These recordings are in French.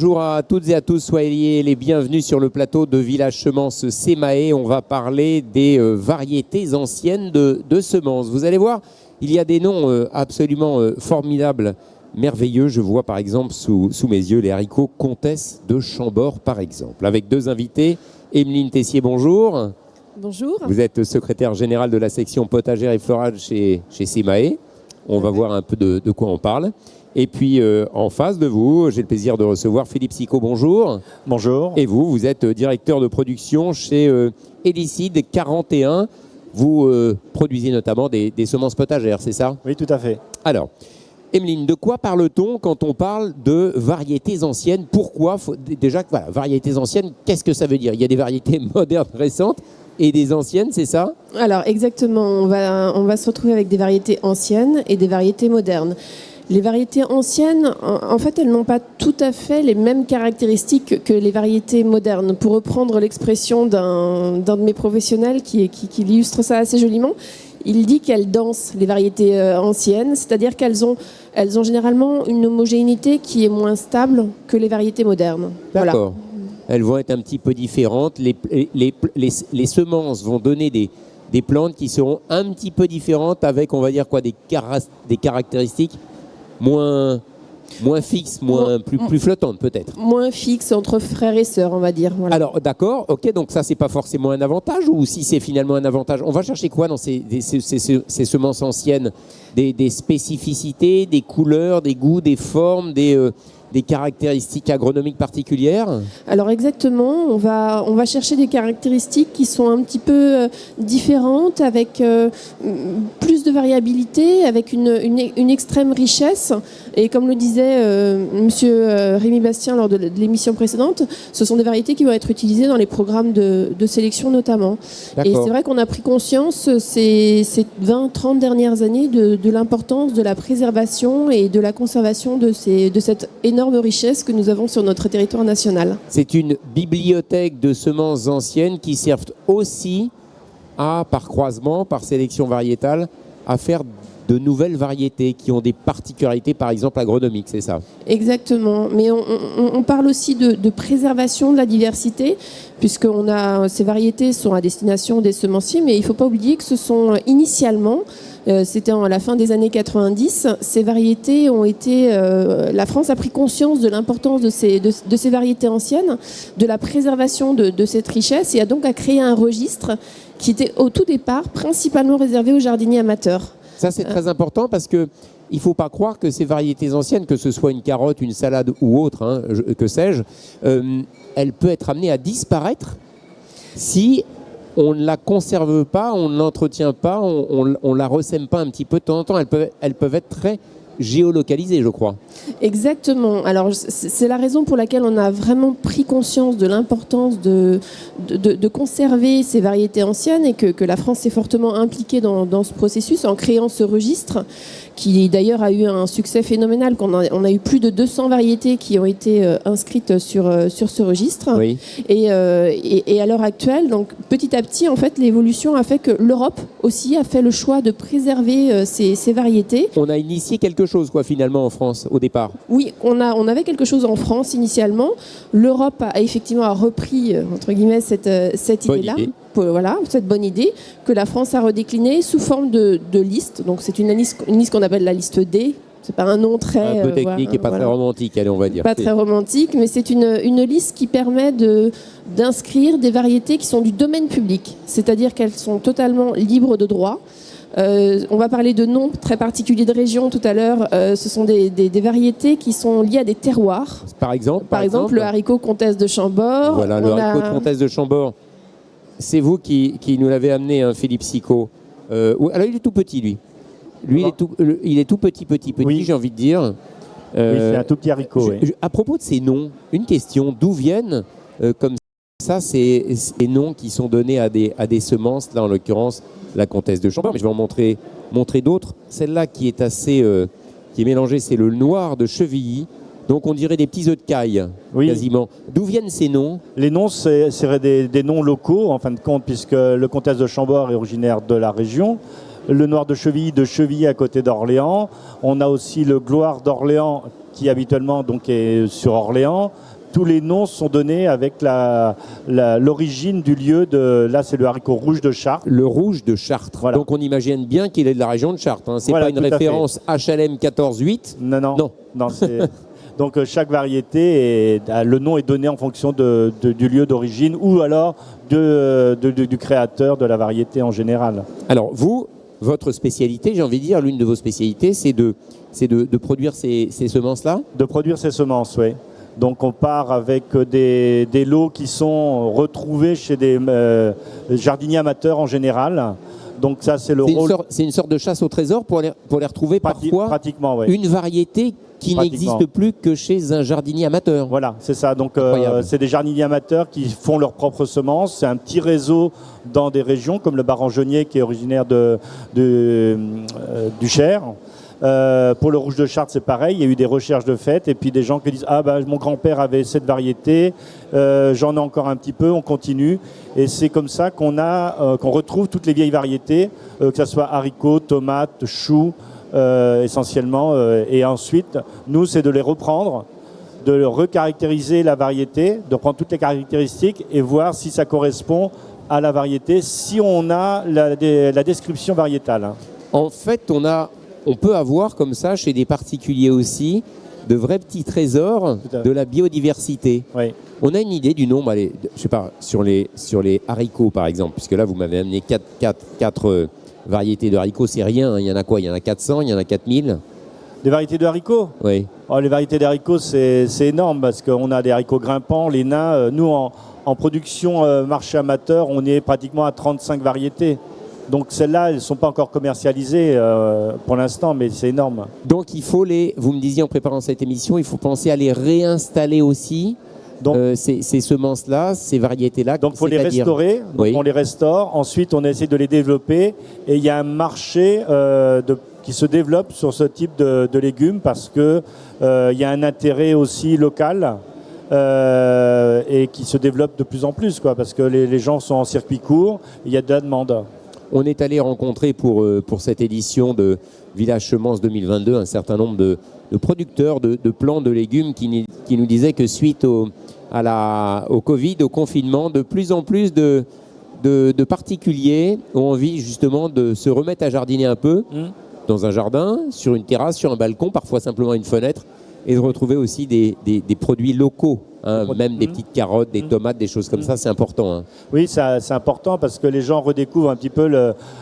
Bonjour à toutes et à tous, soyez les bienvenus sur le plateau de Village Semences Sémaé. On va parler des variétés anciennes de semences. Vous allez voir, il y a des noms absolument formidables, merveilleux. Je vois par exemple sous mes yeux les haricots Comtesse de Chambord par exemple. Avec deux invités, Emeline Tessier, bonjour. Bonjour. Vous êtes secrétaire générale de la section potagère et florale chez Sémaé. On va voir un peu de quoi on parle. Et puis en face de vous, j'ai le plaisir de recevoir Philippe Sicot, bonjour. Bonjour. Et vous êtes directeur de production chez Helicide 41. Vous produisez notamment des semences potagères, c'est ça? Oui, tout à fait. Alors, Emeline, de quoi parle-t-on quand on parle de variétés anciennes? Pourquoi déjà, voilà, variétés anciennes, qu'est-ce que ça veut dire? Il y a des variétés modernes récentes et des anciennes, c'est ça? Alors exactement, on va se retrouver avec des variétés anciennes et des variétés modernes. Les variétés anciennes, en fait, elles n'ont pas tout à fait les mêmes caractéristiques que les variétés modernes. Pour reprendre l'expression d'un de mes professionnels qui illustre ça assez joliment, il dit qu'elles dansent, les variétés anciennes, c'est-à-dire qu'elles ont généralement une homogénéité qui est moins stable que les variétés modernes. D'accord. Voilà. Elles vont être un petit peu différentes. Les semences vont donner des plantes qui seront un petit peu différentes avec, on va dire quoi, des caractéristiques moins fixes, plus flottantes peut-être. Moins fixes entre frères et sœurs, on va dire. Voilà. Alors d'accord, ok, donc ça c'est pas forcément un avantage, ou si c'est finalement un avantage, on va chercher quoi dans ces semences anciennes? Des spécificités, des couleurs, des goûts, des formes, des caractéristiques agronomiques particulières? Alors exactement, on va chercher des caractéristiques qui sont un petit peu différentes, avec plus de variabilité, avec une extrême richesse. Et comme le disait monsieur Rémi Bastien lors de l'émission précédente, ce sont des variétés qui vont être utilisées dans les programmes de sélection notamment. Et c'est vrai qu'on a pris conscience ces 20-30 dernières années de l'importance de la préservation et de la conservation de cette énorme richesse que nous avons sur notre territoire national. C'est une bibliothèque de semences anciennes qui servent aussi par croisement, par sélection variétale, à faire de nouvelles variétés qui ont des particularités, par exemple agronomiques, c'est ça? Exactement, mais on parle aussi de préservation de la diversité, puisque ces variétés sont à destination des semenciers, mais il ne faut pas oublier que ce sont initialement, c'était à la fin des années 90, ces variétés ont été... la France a pris conscience de l'importance de ces variétés anciennes, de la préservation de cette richesse, et a donc créé un registre qui était au tout départ principalement réservé aux jardiniers amateurs. Ça, c'est très important parce qu'il ne faut pas croire que ces variétés anciennes, que ce soit une carotte, une salade ou autre, hein, que sais-je, elle peut être amenée à disparaître si on ne la conserve pas, on ne l'entretient pas, on ne la ressème pas un petit peu de temps en temps. Elles peuvent être très géolocalisées, je crois. Exactement. Alors, c'est la raison pour laquelle on a vraiment pris conscience de l'importance de conserver ces variétés anciennes, et que la France s'est fortement impliquée dans ce processus en créant ce registre qui d'ailleurs a eu un succès phénoménal. On a eu plus de 200 variétés qui ont été inscrites sur ce registre. Oui. Et à l'heure actuelle, donc petit à petit, en fait, l'évolution a fait que l'Europe aussi a fait le choix de préserver ces variétés. On a initié quelque chose, quoi, finalement, en France, au départ. Oui, on avait quelque chose en France initialement. L'Europe a effectivement repris, entre guillemets, cette idée-là. Voilà, cette bonne idée que la France a redéclinée sous forme de liste. Donc c'est une liste qu'on appelle la liste D. C'est pas un nom très... un peu technique et pas très romantique, allez, on va dire. Pas très romantique, mais c'est une liste qui permet d'inscrire des variétés qui sont du domaine public. C'est-à-dire qu'elles sont totalement libres de droit. On va parler de noms très particuliers de régions tout à l'heure. Ce sont des variétés qui sont liées à des terroirs. Par exemple, le haricot Comtesse de Chambord. Voilà, le haricot de Comtesse de Chambord. C'est vous qui nous l'avez amené, hein, Philippe Sicot. Alors il est tout petit, lui. Il est tout petit, oui. J'ai envie de dire. Oui, c'est un tout petit haricot. Oui. À propos de ces noms, une question. D'où viennent, comme ça, ces noms qui sont donnés à des semences, là en l'occurrence la Comtesse de Chambord, mais je vais en montrer d'autres. Celle-là qui est assez qui est mélangée, c'est le noir de Chevilly. Donc on dirait des petits œufs de caille, oui. Quasiment. D'où viennent ces noms? Les noms seraient des noms locaux, en fin de compte, puisque le Comtesse de Chambord est originaire de la région. Le noir de Chevilly à côté d'Orléans. On a aussi le gloire d'Orléans qui habituellement donc, est sur Orléans. Tous les noms sont donnés avec l'origine du lieu de... Là, c'est le haricot rouge de Chartres. Le rouge de Chartres. Voilà. Donc on imagine bien qu'il est de la région de Chartres. Hein. C'est Voilà, pas une tout à référence HLM 14-8. Non, donc chaque variété, le nom est donné en fonction du lieu d'origine ou alors du créateur de la variété en général. Alors vous, votre spécialité, j'ai envie de dire, l'une de vos spécialités, c'est de produire ces semences-là? De produire ces semences, oui. Donc on part avec des lots qui sont retrouvés chez des jardiniers amateurs en général. Donc ça, c'est le rôle... C'est une sorte de chasse au trésor pour les retrouver parfois. Pratiquement, oui. Une variété qui n'existe plus que chez un jardinier amateur. Voilà, c'est ça. Donc c'est des jardiniers amateurs qui font leurs propres semences. C'est un petit réseau dans des régions comme le Barangeonnier qui est originaire du Cher. Pour le rouge de Chartres, c'est pareil. Il y a eu des recherches de fait et puis des gens qui disent mon grand-père avait cette variété, j'en ai encore un petit peu, on continue. Et c'est comme ça qu'on retrouve toutes les vieilles variétés, que ce soit haricots, tomates, choux, essentiellement. Et ensuite, nous, c'est de les reprendre, de recaractériser la variété, de prendre toutes les caractéristiques et voir si ça correspond à la variété, si on a la description variétale. En fait, on peut avoir comme ça, chez des particuliers aussi, de vrais petits trésors de la biodiversité. Oui. On a une idée du nombre, allez, je sais pas, sur les haricots par exemple, puisque là vous m'avez amené 4 variétés de haricots, c'est rien, hein. Il y en a quoi? Il y en a 400, il y en a 4000? Des variétés de haricots? Oui. Les variétés d'haricots, c'est énorme parce qu'on a des haricots grimpants, les nains. Nous, en production marché amateur, on est pratiquement à 35 variétés. Donc celles-là, elles ne sont pas encore commercialisées pour l'instant, mais c'est énorme. Donc vous me disiez en préparant cette émission, il faut penser à les réinstaller aussi, ces semences-là, ces variétés-là. Donc il faut les restaurer, on les restaure, ensuite on essaie de les développer et il y a un marché qui se développe sur ce type de légumes parce qu'il y a un intérêt aussi local. Et qui se développe de plus en plus, parce que les gens sont en circuit court, il y a de la demande. On est allé rencontrer pour cette édition de Village Semences 2022 un certain nombre de producteurs de plants de légumes qui nous disaient que suite au Covid, au confinement, de plus en plus de particuliers ont envie justement de se remettre à jardiner un peu dans un jardin, sur une terrasse, sur un balcon, parfois simplement une fenêtre, et de retrouver aussi des produits locaux. Même des petites carottes, des tomates, des choses comme ça, c'est important. Hein. Oui, c'est important parce que les gens redécouvrent un petit peu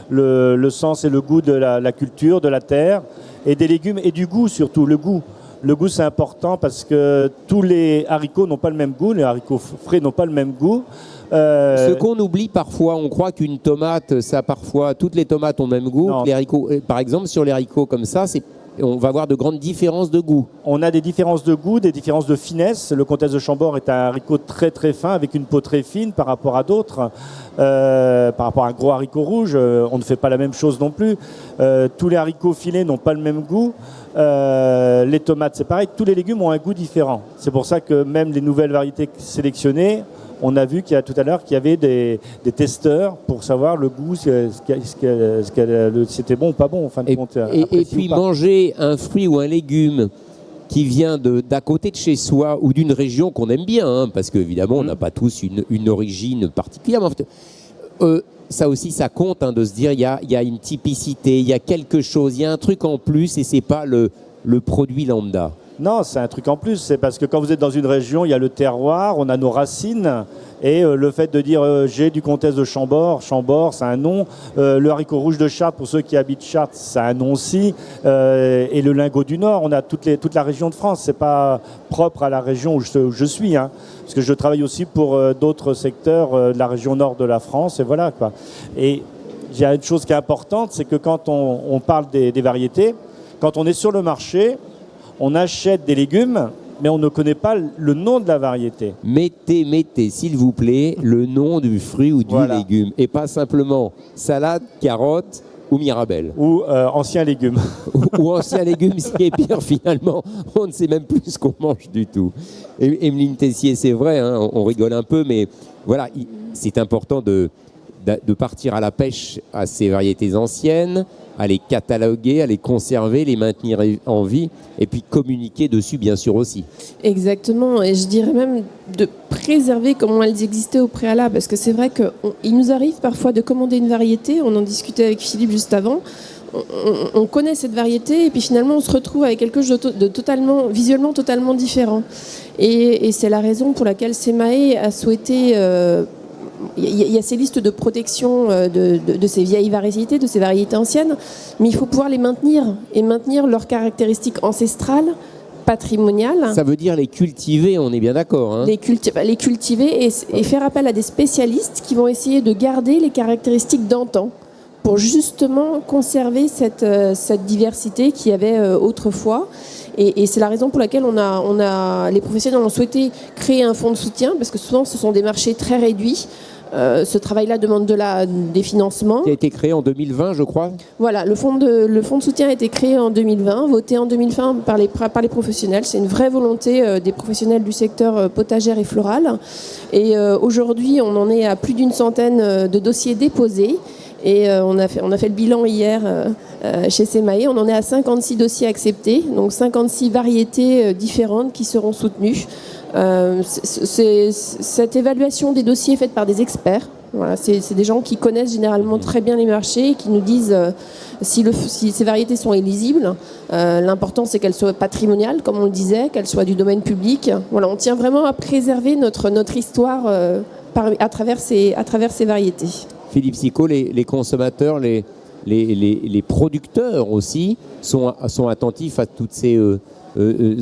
le sens et le goût de la culture, de la terre, et des légumes, et du goût surtout, le goût. Le goût, c'est important parce que tous les haricots n'ont pas le même goût, les haricots frais n'ont pas le même goût. Ce qu'on oublie parfois, on croit qu'une tomate, toutes les tomates ont le même goût. Les haricots, par exemple, sur les haricots comme ça, on va avoir de grandes différences de goût. On a des différences de goût, des différences de finesse. Le Comtesse de Chambord est un haricot très très fin, avec une peau très fine par rapport à d'autres. Par rapport à un gros haricot rouge, on ne fait pas la même chose non plus. Tous les haricots filés n'ont pas le même goût. Les tomates, c'est pareil. Tous les légumes ont un goût différent. C'est pour ça que même les nouvelles variétés sélectionnées, on a vu tout à l'heure qu'il y avait des testeurs pour savoir le goût, c'était bon ou pas bon en fin de compte. Et puis manger un fruit ou un légume qui vient d'à côté de chez soi ou d'une région qu'on aime bien, parce qu'évidemment on n'a pas tous une origine particulière. Ça aussi, ça compte de se dire il y a une typicité, il y a quelque chose, il y a un truc en plus et c'est pas le produit lambda. Non, c'est un truc en plus. C'est parce que quand vous êtes dans une région, il y a le terroir, on a nos racines. Et le fait de dire j'ai du Comtesse de Chambord, Chambord, c'est un nom. Le haricot rouge de Chartres, pour ceux qui habitent Chartres, c'est un nom aussi. Et le lingot du Nord, on a toute la région de France. C'est pas propre à la région où je suis, parce que je travaille aussi pour d'autres secteurs de la région nord de la France. Et voilà, quoi. Et il y a une chose qui est importante, c'est que quand on parle des variétés, quand on est sur le marché, on achète des légumes, mais on ne connaît pas le nom de la variété. Mettez, s'il vous plaît, le nom du fruit ou du légume. Et pas simplement salade, carotte ou mirabelle. Ou ancien légume. ou ancien légume, ce qui est pire finalement. On ne sait même plus ce qu'on mange du tout. Et Emeline Tessier, c'est vrai, on rigole un peu, mais voilà, c'est important de de partir à la pêche à ces variétés anciennes, à les cataloguer, à les conserver, les maintenir en vie, et puis communiquer dessus, bien sûr, aussi. Exactement, et je dirais même de préserver comment elles existaient au préalable, parce que c'est vrai qu'il nous arrive parfois de commander une variété, on en discutait avec Philippe juste avant, on connaît cette variété, et puis finalement on se retrouve avec quelque chose de visuellement totalement différent. Et c'est la raison pour laquelle SEMAE a souhaité... Il y a ces listes de protection de ces vieilles variétés, de ces variétés anciennes, mais il faut pouvoir les maintenir et maintenir leurs caractéristiques ancestrales, patrimoniales. Ça veut dire les cultiver, on est bien d'accord. Hein. Les cultiver et faire appel à des spécialistes qui vont essayer de garder les caractéristiques d'antan pour justement conserver cette diversité qu'il y avait autrefois. Et c'est la raison pour laquelle les professionnels ont souhaité créer un fonds de soutien, parce que souvent ce sont des marchés très réduits. Ce travail-là demande des financements. Qui a été créé en 2020, je crois. Voilà, le fonds de soutien a été créé en 2020, voté en 2020 par les professionnels. C'est une vraie volonté des professionnels du secteur potagère et floral. Et aujourd'hui, on en est à plus d'une centaine de dossiers déposés. Et on a fait le bilan hier chez SEMAE. On en est à 56 dossiers acceptés, donc 56 variétés différentes qui seront soutenues. Cette évaluation des dossiers est faite par des experts. Voilà, c'est des gens qui connaissent généralement très bien les marchés et qui nous disent si ces variétés sont éligibles. L'important, c'est qu'elles soient patrimoniales, comme on le disait, qu'elles soient du domaine public. Voilà, on tient vraiment à préserver notre histoire à travers ces variétés. Philippe Sicot, les consommateurs, les producteurs aussi sont attentifs à toutes ces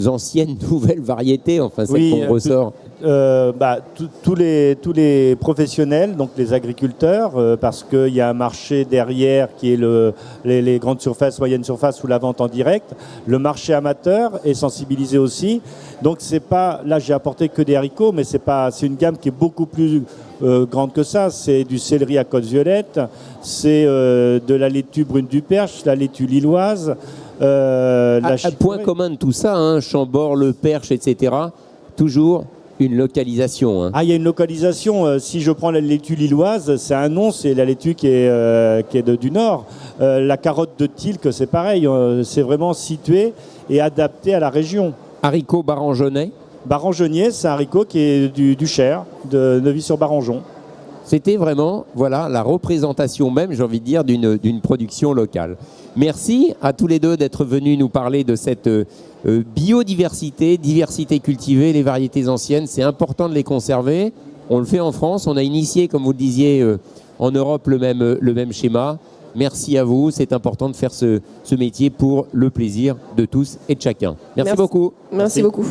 anciennes nouvelles variétés, enfin celles qu'on ressort. Tous les professionnels, donc les agriculteurs, parce qu'il y a un marché derrière qui est les grandes surfaces, moyennes surfaces ou la vente en direct. Le marché amateur est sensibilisé aussi. Donc c'est pas, là j'ai apporté que des haricots, mais c'est une gamme qui est beaucoup plus grande que ça. C'est du céleri à côte violette, c'est de la laitue brune du Perche, la laitue lilloise. Point commun de tout ça, hein, Chambord, le Perche, etc. Toujours une localisation. Hein. Il y a une localisation. Si je prends la laitue lilloise, c'est un nom, c'est la laitue qui est du Nord. La carotte de Tilque, c'est pareil. C'est vraiment situé et adapté à la région. Haricot barangeonnais. Barangeonnier, c'est un haricot qui est du Cher, de Neuvy-sur-Barangeon. C'était vraiment la représentation même, j'ai envie de dire, d'une production locale. Merci à tous les deux d'être venus nous parler de cette biodiversité, diversité cultivée, les variétés anciennes. C'est important de les conserver. On le fait en France. On a initié, comme vous le disiez, en Europe le même schéma. Merci à vous. C'est important de faire ce métier pour le plaisir de tous et de chacun. Merci beaucoup. Merci beaucoup.